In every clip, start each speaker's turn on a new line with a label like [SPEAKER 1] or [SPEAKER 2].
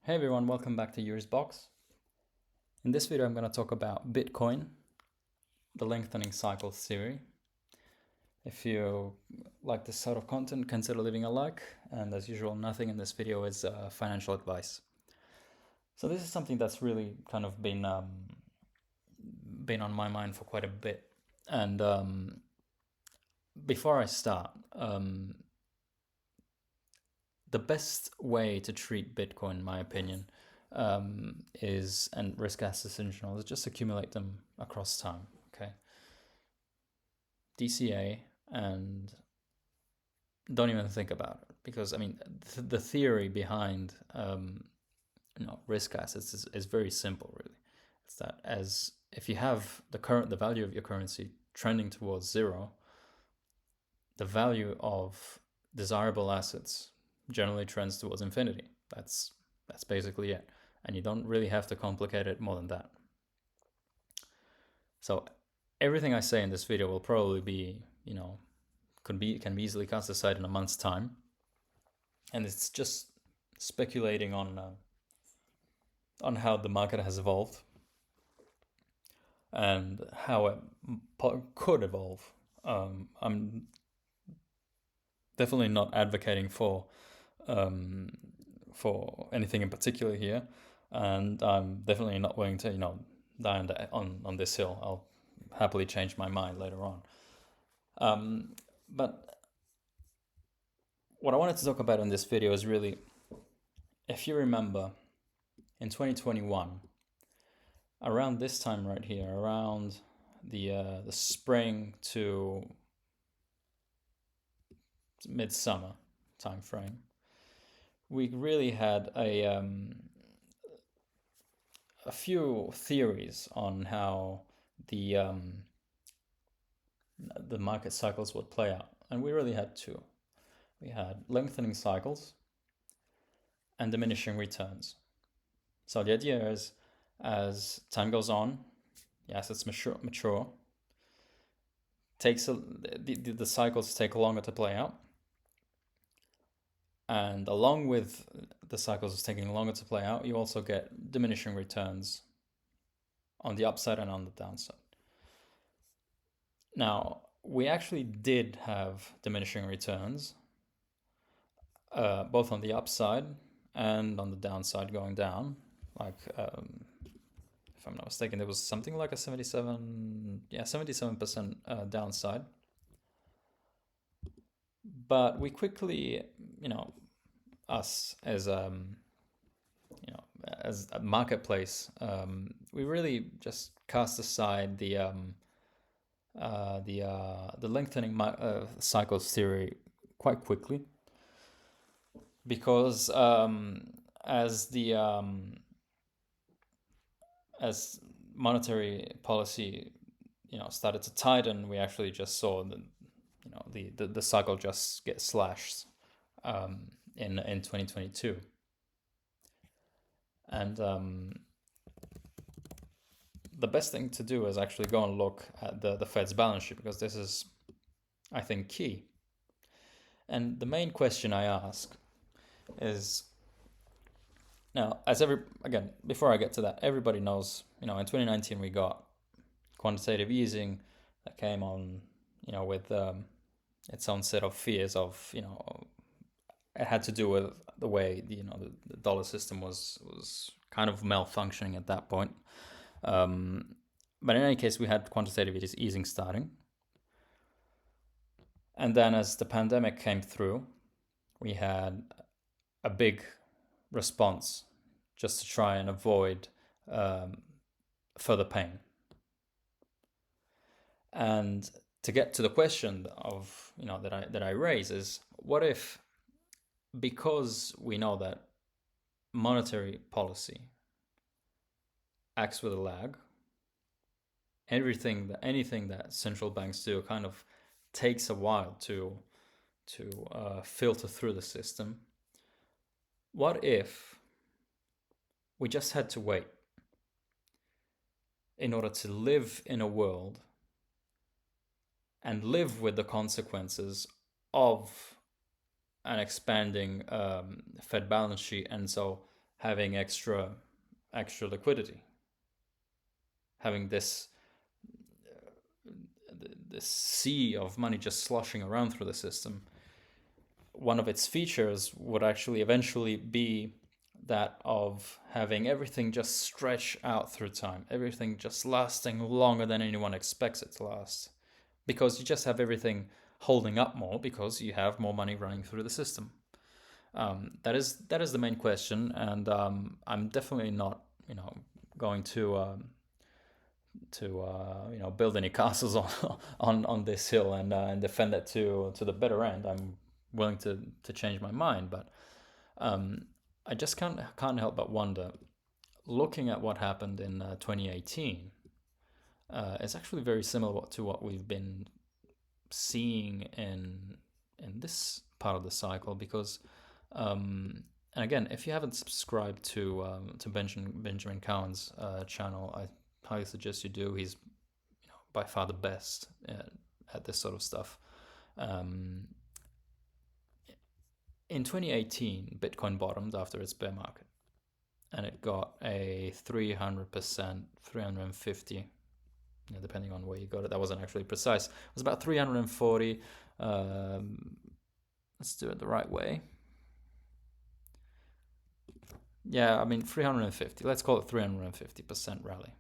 [SPEAKER 1] Hey everyone, welcome back to Yuri's Box. In this video I'm going to talk about Bitcoin, the lengthening cycle theory. If you like this sort of content, consider leaving a like, and as usual, nothing in this video is financial advice. So this is something that's really kind of been on my mind for quite a bit. And before I start, the best way to treat Bitcoin, in my opinion, is, and risk assets in general, is just accumulate them across time. Okay. DCA, and don't even think about it, because I mean the theory behind risk assets is very simple. Really, it's that as if you have the value of your currency trending towards zero, the value of desirable assets generally trends towards infinity. That's basically it, and you don't really have to complicate it more than that. So everything I say in this video will probably be, can be easily cast aside in a month's time, and it's just speculating on how the market has evolved and how it could evolve. I'm definitely not advocating for anything in particular here, and I'm definitely not willing to die on this hill. I'll happily change my mind later on. But what I wanted to talk about in this video is really, if you remember, in 2021, around this time right here, around the spring to midsummer time frame, we really had a few theories on how the market cycles would play out, and we really had two. We had lengthening cycles and diminishing returns. So the idea is, as time goes on, the assets mature, the cycles take longer to play out, and along with the cycles taking longer to play out, you also get diminishing returns on the upside and on the downside. Now, we actually did have diminishing returns, both on the upside and on the downside going down. Like, if I'm not mistaken, there was something like a 77% downside. But we quickly, us as as a marketplace, we really just cast aside the lengthening cycles theory quite quickly, because as monetary policy started to tighten, we actually just saw the cycle just get slashed in 2022. And the best thing to do is actually go and look at the Fed's balance sheet, because this is, I think, key. And the main question I ask is, now, again, before I get to that, everybody knows, in 2019 we got quantitative easing that came on, with its own set of fears of, it had to do with the way the dollar system was kind of malfunctioning at that point. But in any case, we had quantitative easing starting. And then as the pandemic came through, we had a big response just to try and avoid further pain. And to get to the question of that I raise is, what if, because we know that monetary policy acts with a lag, anything that central banks do kind of takes a while to filter through the system. What if we just had to wait in order to live in a world and live with the consequences of an expanding Fed balance sheet, and so having extra liquidity, having this sea of money just sloshing around through the system. One of its features would actually eventually be that of having everything just stretch out through time, everything just lasting longer than anyone expects it to last, because you just have everything holding up more because you have more money running through the system. That is the main question, and I'm definitely not going to build any castles on this hill and defend it to the bitter end. I'm willing to change my mind, but I just can't help but wonder, looking at what happened in 2018. It's actually very similar to what we've been seeing in this part of the cycle, because and again, if you haven't subscribed to Benjamin Cowen's channel, I highly suggest you do. He's by far the best at this sort of stuff. In 2018, Bitcoin bottomed after its bear market, and it got a 300%, 350, depending on where you got it. That wasn't actually precise. It was about 340. Let's do it the right way. Yeah, I mean 350. Let's call it 350% rally.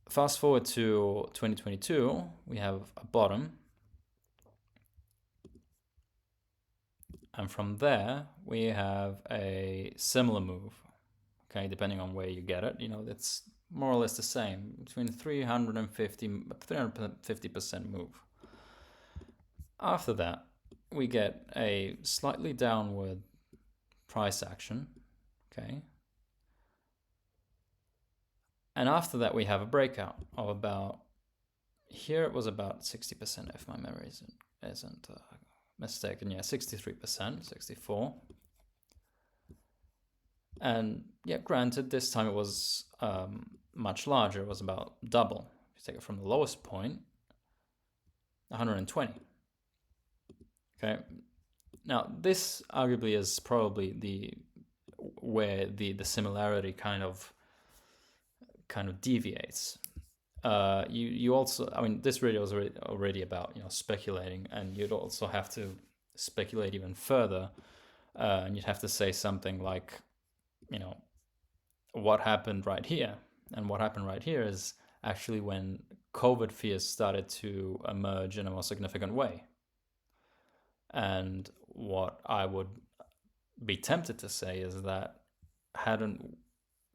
[SPEAKER 1] Fast forward to 2022, we have a bottom. And from there, we have a similar move. Okay, depending on where you get it, it's more or less the same, between 350% move. After that, we get a slightly downward price action. Okay. And after that, we have a breakout of about, here it was about 60%, if my memory isn't mistaken. Yeah, 63%, 64. And yeah, granted, this time it was much larger. It was about double. If you take it from the lowest point, 120. Okay. Now, this arguably is probably where the similarity kind of deviates. You also, I mean, this video is already about speculating, and you'd also have to speculate even further, and you'd have to say something like, what happened right here, and what happened right here is actually when COVID fears started to emerge in a more significant way. And what I would be tempted to say is that hadn't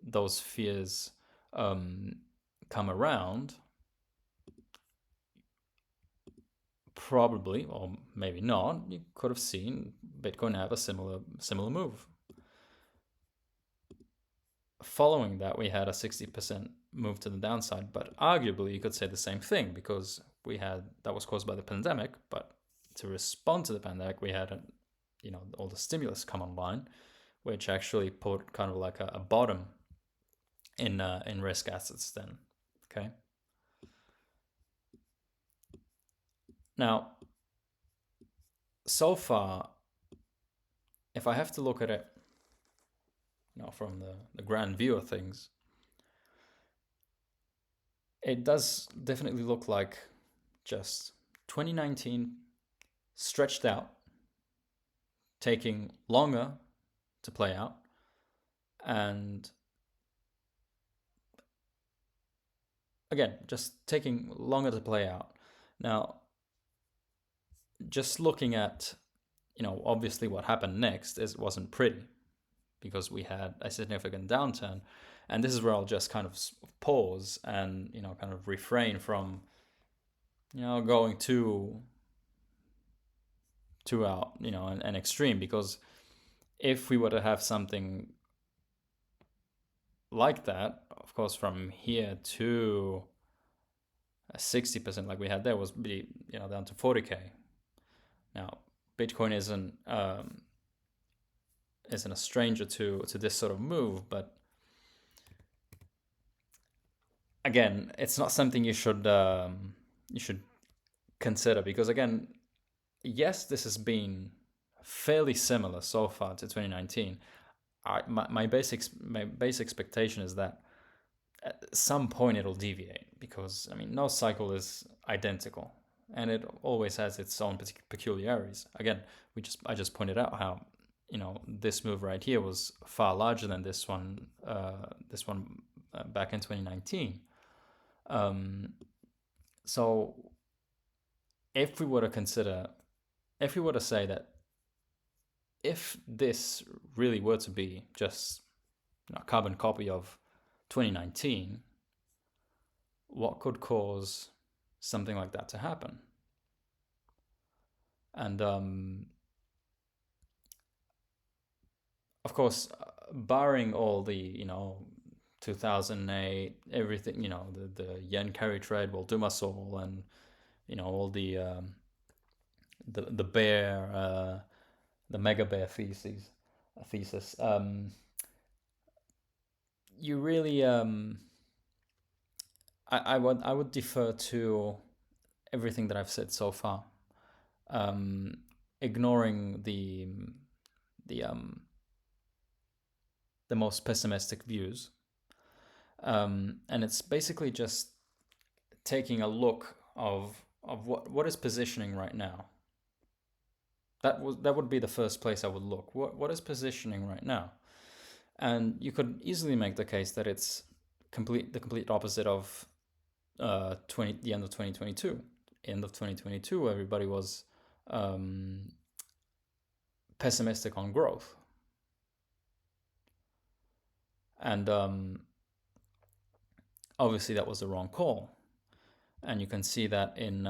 [SPEAKER 1] those fears come around, probably, or maybe not, you could have seen Bitcoin have a similar move. Following that, we had a 60% move to the downside, but arguably you could say the same thing, because that was caused by the pandemic, but to respond to the pandemic, we had all the stimulus come online, which actually put kind of like a bottom in risk assets then. Okay. Now, so far, if I have to look at it, from the grand view of things, it does definitely look like just 2019 stretched out, taking longer to play out, and again, just taking longer to play out. Now, just looking at, obviously what happened next wasn't pretty, because we had a significant downturn. And this is where I'll just kind of pause and, kind of refrain from, going too out, an extreme, because if we were to have something like that, of course, from here to 60% like we had there was be down to 40k. Now, Bitcoin isn't a stranger to this sort of move, but again, it's not something you should consider, because again, yes, this has been fairly similar so far to 2019. My base expectation is that at some point it'll deviate, because I mean no cycle is identical, and it always has its own peculiarities. Again, I just pointed out how this move right here was far larger than this one. Back in 2019. So if we were to say that if this really were to be just a carbon copy of 2019, what could cause something like that to happen? And of course, barring all the 2008 everything, the yen carry trade will doom us all, and all the bear the mega bear thesis. You really I would defer to everything that I've said so far, ignoring the most pessimistic views, and it's basically just taking a look of what is positioning right now. That would be the first place I would look. What is positioning right now? And you could easily make the case that it's the complete opposite of the end of 2022. End of 2022, everybody was pessimistic on growth, and obviously that was the wrong call. And you can see that in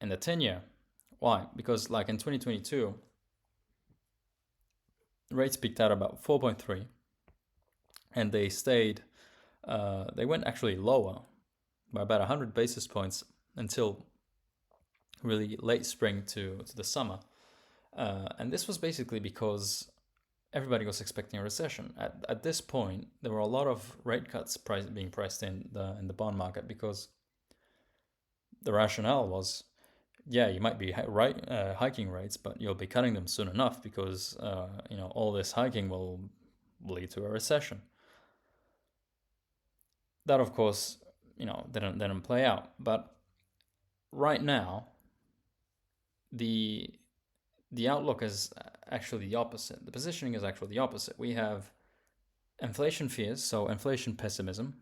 [SPEAKER 1] the 10-year. Why? Because like in 2022, rates peaked out about 4.3, and they stayed. They went actually lower by about 100 basis points until really late spring to the summer. And this was basically because everybody was expecting a recession. At this point, there were a lot of rate cuts being priced in the bond market, because the rationale was, yeah, you might be hiking rates, but you'll be cutting them soon enough, because all this hiking will lead to a recession. That, of course, didn't play out. But right now, the outlook is actually the opposite. The positioning is actually the opposite. We have inflation fears, so inflation pessimism,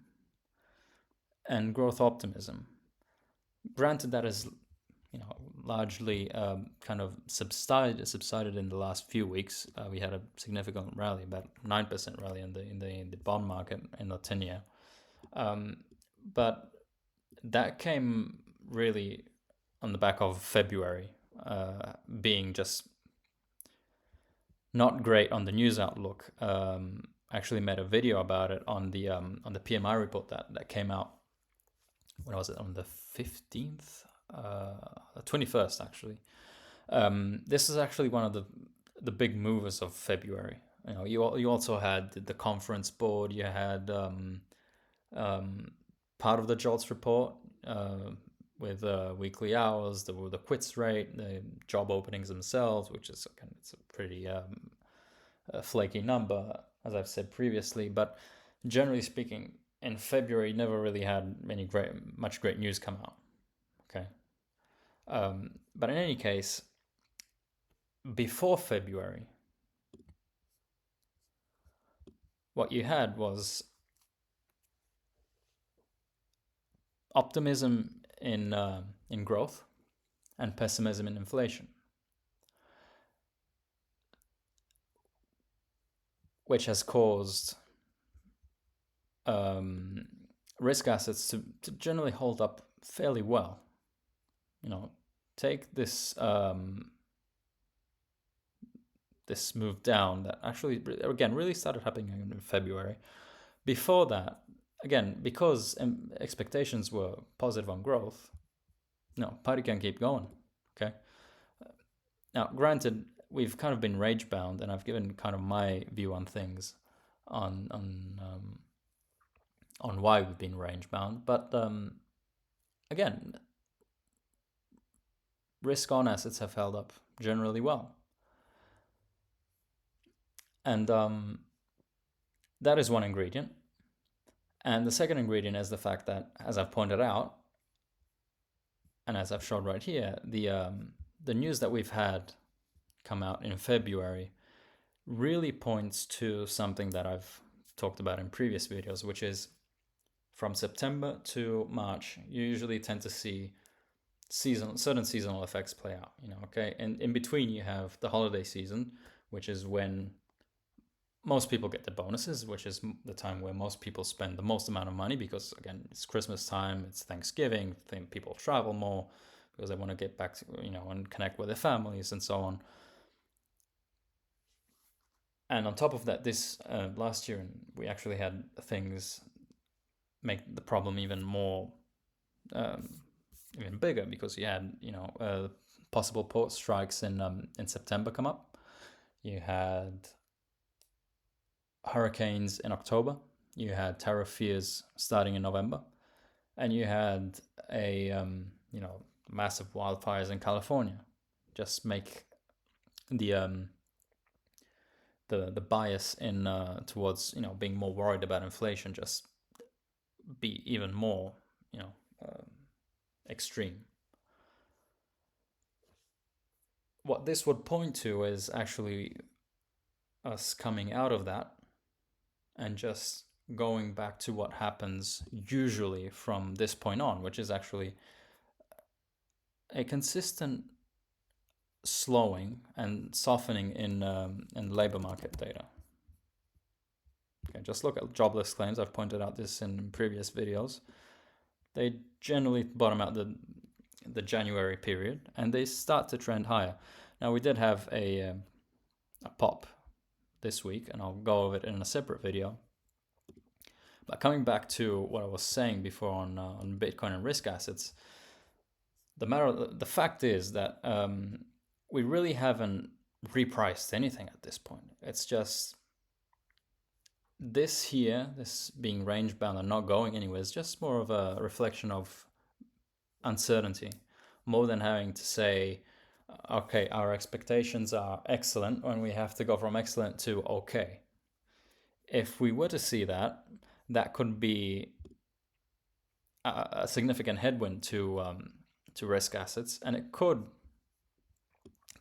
[SPEAKER 1] and growth optimism. Granted, that is largely kind of subsided in the last few weeks. We had a significant rally, about 9% rally in the bond market in the 10-year. But that came really on the back of February being just not great on the news outlook. I actually made a video about it on the PMI report that came out. When was it? On the 15th, the 21st actually. This is actually one of the big movers of February. You also had the conference board. You had part of the JOLTS report with weekly hours, the quits rate, the job openings themselves, which is it's a pretty flaky number, as I've said previously. But generally speaking, in February, never really had much great news come out. Okay, but in any case, before February, what you had was optimism in growth and pessimism in inflation, which has caused risk assets to generally hold up fairly well. Take this this move down that actually, again, really started happening in February. Before that, again, because expectations were positive on growth, party can keep going. Okay. Now, granted, we've kind of been rage bound, and I've given kind of my view on things, on why we've been range bound. But again, risk on assets have held up generally well. And that is one ingredient. And the second ingredient is the fact that, as I've pointed out, and as I've showed right here, the news that we've had come out in February really points to something that I've talked about in previous videos, which is from September to March, you usually tend to see certain seasonal effects play out. Okay, and in between you have the holiday season, which is when most people get the bonuses, which is the time where most people spend the most amount of money, because again, it's Christmas time, it's Thanksgiving, people travel more because they want to get back to, and connect with their families and so on. And on top of that, this last year, we actually had things make the problem even more, even bigger, because you had, possible port strikes in September come up. You had hurricanes in October. You had tariff fears starting in November, and you had a massive wildfires in California. Just make the bias in towards being more worried about inflation just be even more extreme. What this would point to is actually us coming out of that and just going back to what happens usually from this point on, which is actually a consistent slowing and softening in labor market data. Okay, just look at jobless claims. I've pointed out this in previous videos. They generally bottom out the January period, and they start to trend higher. Now, we did have a pop this week, and I'll go over it in a separate video. But coming back to what I was saying before on Bitcoin and risk assets, the fact is that we really haven't repriced anything at this point. It's just this being range bound and not going anywhere is just more of a reflection of uncertainty, more than having to say, okay, our expectations are excellent when we have to go from excellent to okay. If we were to see that could be a significant headwind to risk assets, and it could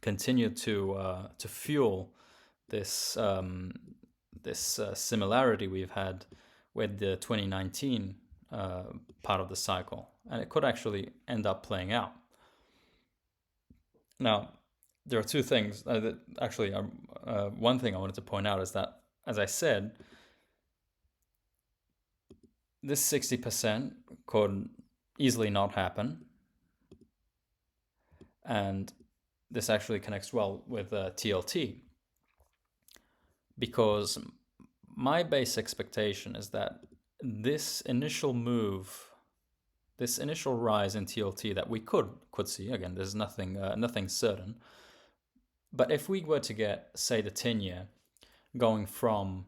[SPEAKER 1] continue to fuel this similarity we've had with the 2019 part of the cycle, and it could actually end up playing out. Now, there are two things that actually one thing I wanted to point out is that, as I said, this 60% could easily not happen, and this actually connects well with TLT, because my base expectation is that this initial rise in TLT that we could see, again, there's nothing certain, but if we were to get, say, the 10-year going from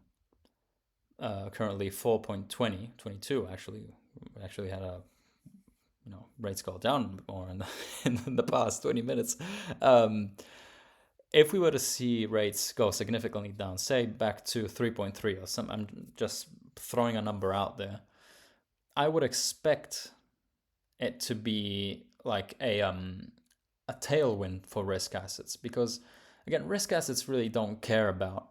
[SPEAKER 1] currently 4.20, 22 actually had a rates go down a bit more in the past 20 minutes. If we were to see rates go significantly down, say back to 3.3 or something, I'm just throwing a number out there, I would expect it to be like a tailwind for risk assets, because again, risk assets really don't care about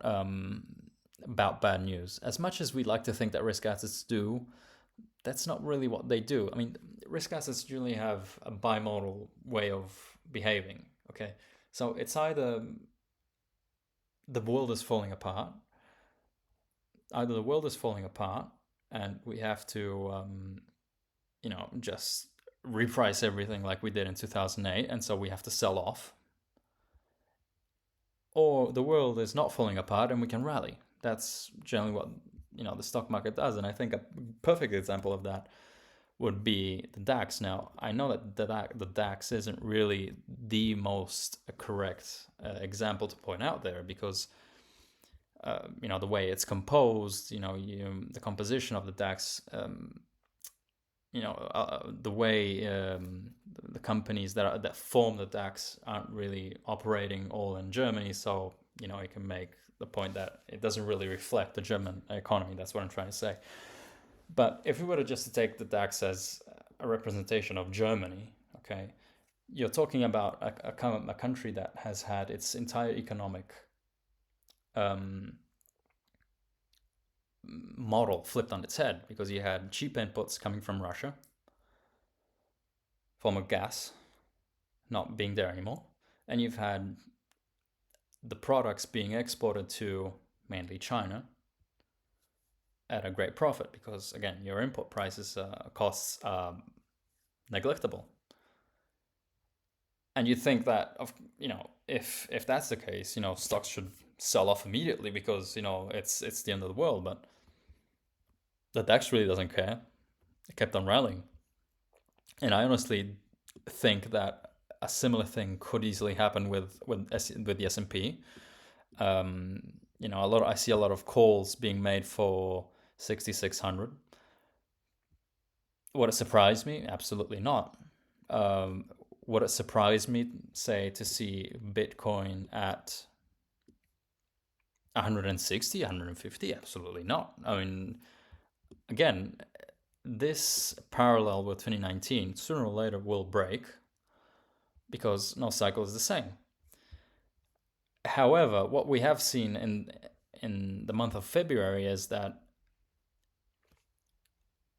[SPEAKER 1] bad news. As much as we'd like to think that risk assets do, that's not really what they do. I mean, risk assets generally have a bimodal way of behaving, okay? So it's either the world is falling apart, and we have to, just reprice everything like we did in 2008, and so we have to sell off. Or the world is not falling apart and we can rally. That's generally what the stock market does, and I think a perfect example of that would be the DAX. Now, I know that the DAX isn't really the most correct example to point out there, because the way it's composed, the composition of the DAX the way the companies that form the DAX aren't really operating all in Germany, so you can make the point that it doesn't really reflect the German economy. That's what I'm trying to say. But if we were to just take the DAX as a representation of Germany, okay, you're talking about a country that has had its entire economic model flipped on its head, because you had cheap inputs coming from Russia, form of gas, not being there anymore, and you've had the products being exported to mainly China at a great profit, because again, your import prices costs are neglectable. And you'd think that, if that's the case, stocks should sell off immediately, because it's the end of the world. But the DAX really doesn't care. It kept on rallying, and I honestly think that a similar thing could easily happen with the S&P. I see a lot of calls being made for 6,600. Would it surprise me? Absolutely not. Would it surprise me, say, to see Bitcoin at 160, 150? Absolutely not. I mean, again, this parallel with 2019 sooner or later will break, because no cycle is the same. However, what we have seen in the month of February is that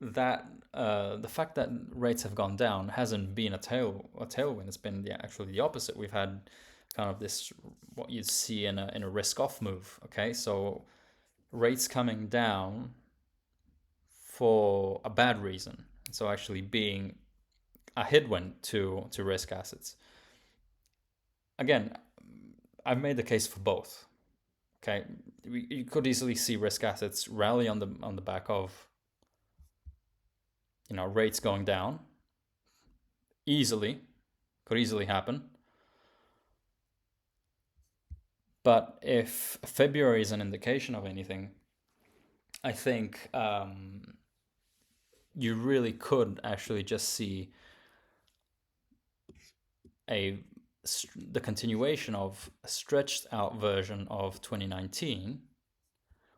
[SPEAKER 1] the fact that rates have gone down hasn't been a tailwind. It's been actually the opposite. We've had kind of this, what you'd see in a risk off move. Okay, so rates coming down for a bad reason, so actually being a headwind to risk assets. Again, I've made the case for both. Okay, you could easily see risk assets rally on the back of rates going down. Could easily happen. But if February is an indication of anything, I think you really could actually just see the continuation of a stretched out version of 2019,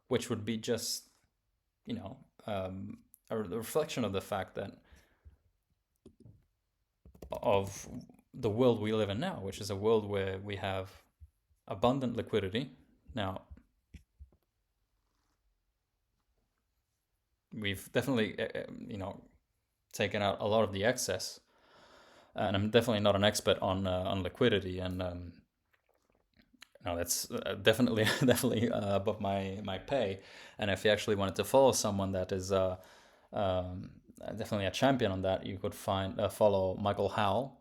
[SPEAKER 1] which would be just a reflection of the fact that of the world we live in now, which is a world where we have abundant liquidity. Now, we've definitely taken out a lot of the excess, and I'm definitely not an expert on liquidity, and no, that's definitely above my pay. And if you actually wanted to follow someone that is definitely a champion on that, you could follow Michael Howell.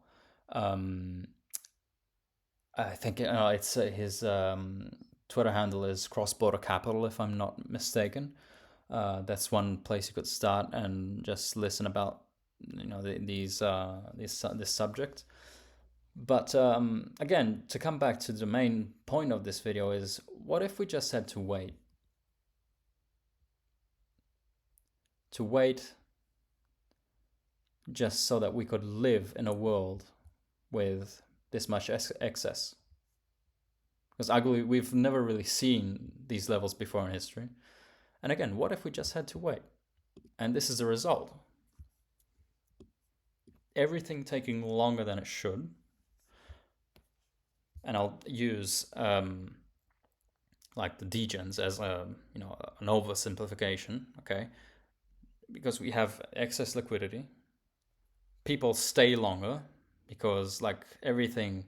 [SPEAKER 1] I think it's his Twitter handle is Cross Border Capital, if I'm not mistaken. That's one place you could start and just listen about this subject. But again, to come back to the main point of this video is, what if we just had to wait? To wait just so that we could live in a world with this much excess. Because arguably, we've never really seen these levels before in history. And again, what if we just had to wait? And this is the result. Everything taking longer than it should. And I'll use like the degens as an oversimplification, okay? Because we have excess liquidity. People stay longer because everything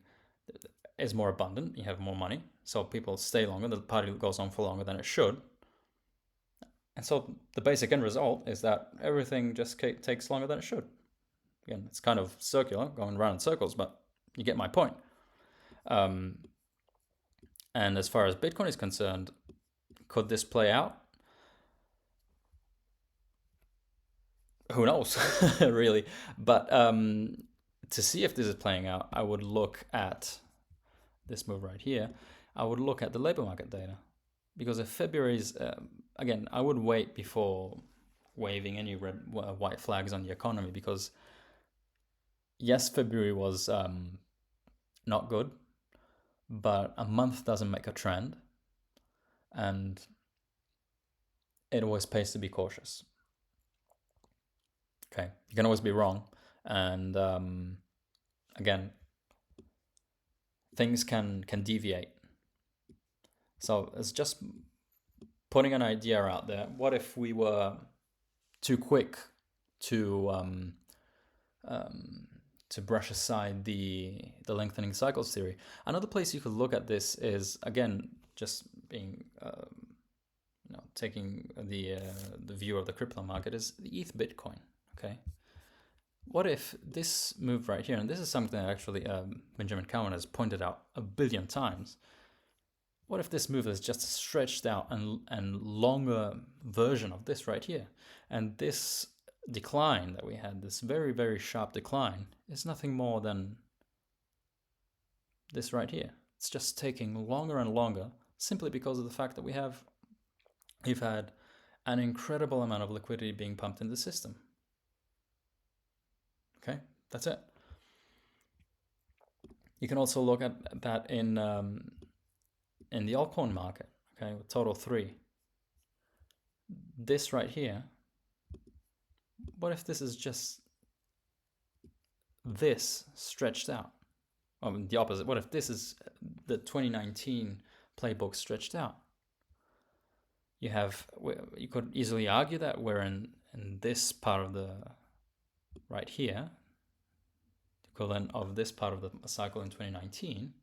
[SPEAKER 1] is more abundant. You have more money, so people stay longer. The party goes on for longer than it should. And so the basic end result is that everything just takes longer than it should. Again, it's kind of circular, going around in circles, but you get my point. And as far as Bitcoin is concerned, could this play out? Who knows, really? But to see if this is playing out, I would look at this move right here. I would look at the labor market data, because if February's again, I would wait before waving any white flags on the economy, because yes, February was not good, but a month doesn't make a trend, and it always pays to be cautious. Okay, you can always be wrong, and again, things can deviate. So it's just putting an idea out there. What if we were too quick to brush aside the lengthening cycles theory? Another place you could look at this is, again, just being taking the view of the crypto market, is the ETH Bitcoin. Okay, what if this move right here, and this is something that actually Benjamin Cowan has pointed out a billion times, what if this move is just a stretched out and longer version of this right here? And this decline that we had, this very, very sharp decline, is nothing more than this right here. It's just taking longer and longer simply because of the fact that we've had an incredible amount of liquidity being pumped in the system. Okay, that's it. You can also look at that in the altcoin market, okay, with total 3. This right here, what if this is just this stretched out? The opposite. What if this is the 2019 playbook stretched out? You could easily argue that we're in this part of the right here, the equivalent of this part of the cycle in 2019.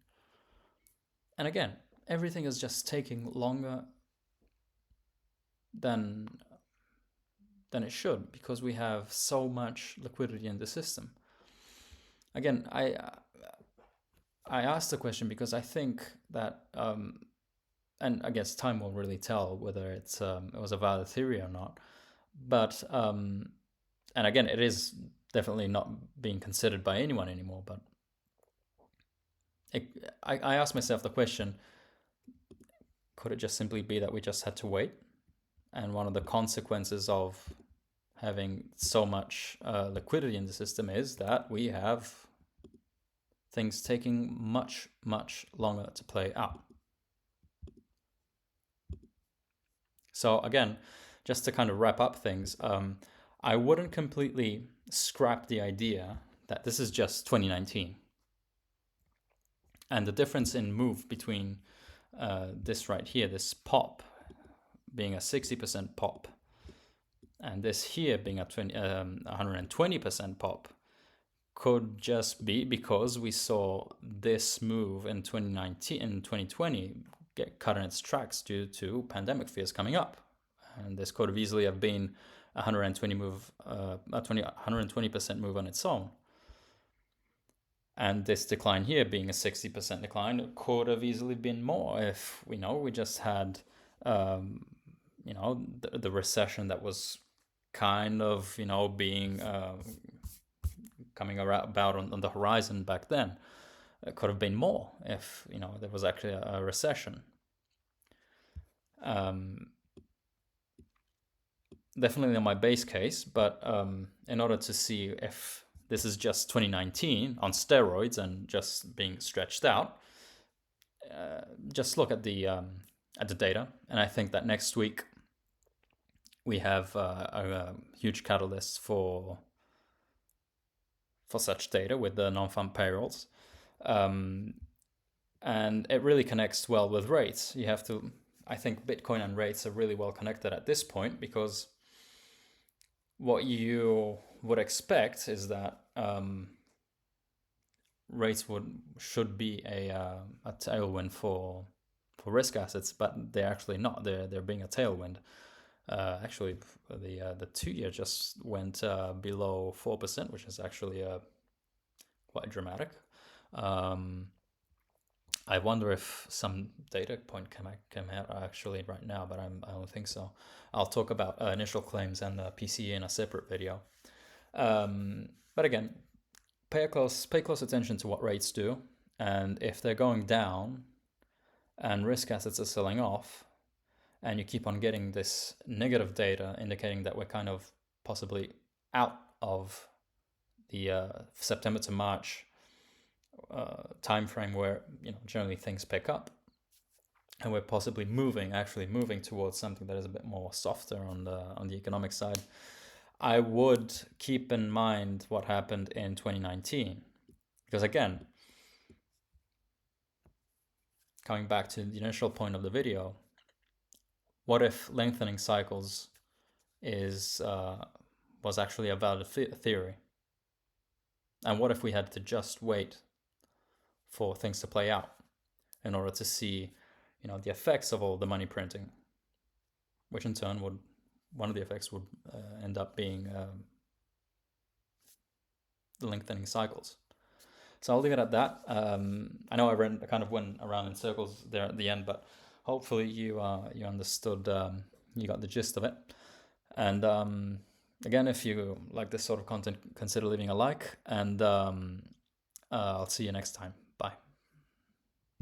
[SPEAKER 1] And again, everything is just taking longer than it should, because we have so much liquidity in the system. Again, I asked the question because I think that, and I guess time will really tell whether it was a valid theory or not. But and again, it is definitely not being considered by anyone anymore. But I asked myself the question: could it just simply be that we just had to wait? And one of the consequences of having so much liquidity in the system is that we have things taking much, much longer to play out. So again, just to kind of wrap up things, I wouldn't completely scrap the idea that this is just 2019. And the difference in move between this right here, this pop being a 60% pop, and this here being a 120% pop, could just be because we saw this move in 2020 get cut in its tracks due to pandemic fears coming up. And this could have easily have been a 120% move on its own. And this decline here being a 60% decline, it could have easily been more if we just had the recession that was kind of being coming about on the horizon back then. It could have been more if there was actually a recession. Definitely not my base case, but in order to see if this is just 2019 on steroids and just being stretched out, just look at the data. And I think that next week we have a huge catalyst for such data with the non-farm payrolls. And it really connects well with rates. I think Bitcoin and rates are really well connected at this point, because what you would expect is that rates should be a tailwind for risk assets, but they're actually not. They're being a tailwind. Actually, the 2-year just went below 4%, which is actually quite dramatic. I wonder if some data point come out actually right now, but I don't think so. I'll talk about initial claims and the PCE in a separate video. But again, pay close attention to what rates do, and if they're going down and risk assets are selling off, and you keep on getting this negative data indicating that we're kind of possibly out of the September to March time frame where generally things pick up, and we're possibly actually moving towards something that is a bit more softer on the economic side, I would keep in mind what happened in 2019. Because again, coming back to the initial point of the video, what if lengthening cycles was actually a valid theory? And what if we had to just wait for things to play out in order to see, the effects of all the money printing, which in turn one of the effects would end up being the lengthening cycles. So I'll leave it at that. I know I kind of went around in circles there at the end, but hopefully you understood, you got the gist of it. And again, if you like this sort of content, consider leaving a like, and I'll see you next time.